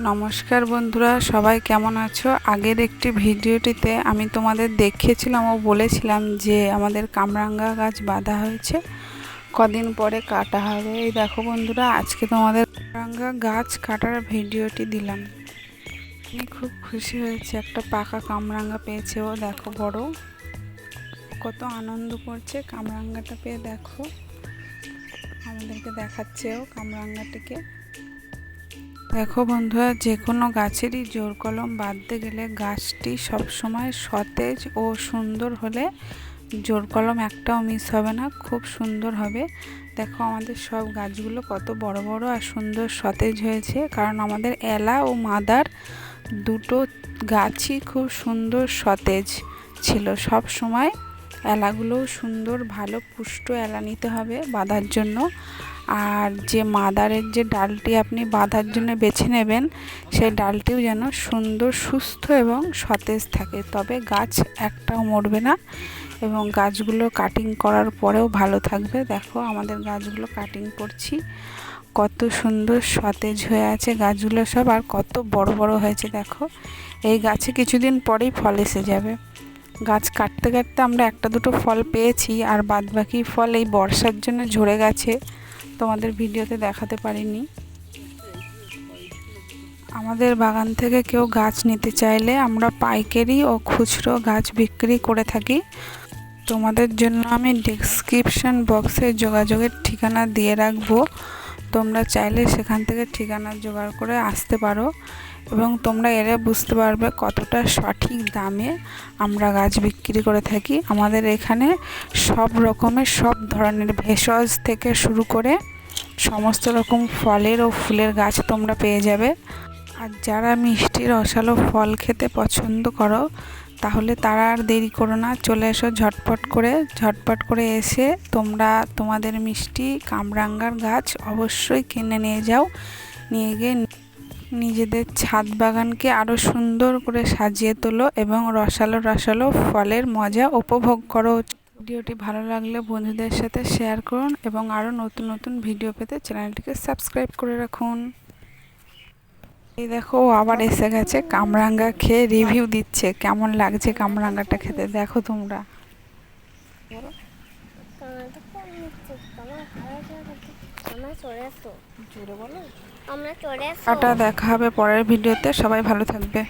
নমস্কার বন্ধুরা, সবাই কেমন আছো? আগের একটি ভিডিওটিতে আমি তোমাদের দেখিয়েছিলাম ও বলেছিলাম যে আমাদের কামরাঙ্গা গাছ বাঁধা হয়েছে, কদিন পরে কাটা হবে। এই দেখো বন্ধুরা, আজকে তোমাদের কামরাঙ্গা গাছ কাটার ভিডিওটি দিলাম। আমি খুব খুশি হয়েছি, একটা পাকা কামরাঙ্গা পেয়েছে। ও দেখো বড়, কত আনন্দ করছে কামরাঙ্গাটা পেয়ে। দেখো আমাদেরকে দেখাচ্ছে ও কামরাঙ্গাটিকে। দেখো বন্ধুরা, যে কোনো গাছেরই জোর কলম বাঁধতে গেলে গাছটি সবসময় সতেজ ও সুন্দর হলে জোর কলম একটাও মিস হবে না, খুব সুন্দর হবে। দেখো আমাদের সব গাছগুলো কত বড় বড় আর সুন্দর সতেজ হয়েছে, কারণ আমাদের এলা ও মাদার দুটো গাছই খুব সুন্দর সতেজ ছিল। সব সময় এলাগুলোও সুন্দর ভালো পুষ্ট এলা নিতে হবে বাঁধার জন্য। আর যে মাদারের যে ডালটি আপনি বাঁধার জন্য বেছে নেবেন, সেই ডালটিও যেন সুন্দর সুস্থ এবং সতেজ থাকে, তবে গাছ একটাও মরবে না এবং গাছগুলো কাটিং করার পরেও ভালো থাকবে। দেখো আমাদের গাছগুলো কাটিং করছি, কত সুন্দর সতেজ হয়ে আছে গাছগুলো সব, আর কত বড় বড় হয়েছে। দেখো এই গাছে কিছুদিন পরেই ফল এসে যাবে। গাছ কাটতে কাটতে আমরা একটা দুটো ফল পেয়েছি, আর বাদবাকি ফল এই বর্ষার জন্য ঝরে গেছে, তোমাদের ভিডিওতে দেখাতে পারিনি। আমাদের বাগান থেকে কেউ গাছ নিতে চাইলে আমরা পাইকারি ও খুচরো গাছ বিক্রি করে থাকি। তোমাদের জন্য আমি ডেসক্রিপশন বক্সে যোগাযোগের ঠিকানা দিয়ে রাখবো, তোমরা চাইলে সেখান থেকে ঠিকানা জোগাড় করে আসতে পারো এবং তোমরা এলে বুঝতে পারবে কতটা সঠিক দামে আমরা গাছ বিক্রি করে থাকি। আমাদের এখানে সব রকমের সব ধরনের ভেষজ থেকে শুরু করে সমস্ত রকম ফলের ও ফুলের গাছ তোমরা পেয়ে যাবে। আর যারা মিষ্টি রসালো ফল খেতে পছন্দ করো, তাহলে তারা আর দেরি করো না, চলে এসো ঝটপট করে এসে তোমরা তোমাদের মিষ্টি কামরাঙ্গার গাছ অবশ্যই কিনে নিয়ে যাও। নিয়ে গিয়ে নিজেদের ছাদ বাগানকে আরও সুন্দর করে সাজিয়ে তোলো এবং রসালো ফলের মজা উপভোগ করো। ভিডিওটি ভালো লাগলে বন্ধুদের সাথে শেয়ার করুন এবং আরও নতুন নতুন ভিডিও পেতে চ্যানেলটিকে সাবস্ক্রাইব করে রাখুন। এই দেখো আবার এসে গেছে, কামরাঙ্গা খেয়ে রিভিউ দিচ্ছে, কেমন লাগছে কামরাঙ্গাটা খেতে দেখো তোমরা। টাটা, দেখা হবে পরের ভিডিওতে, সবাই ভালো থাকবে।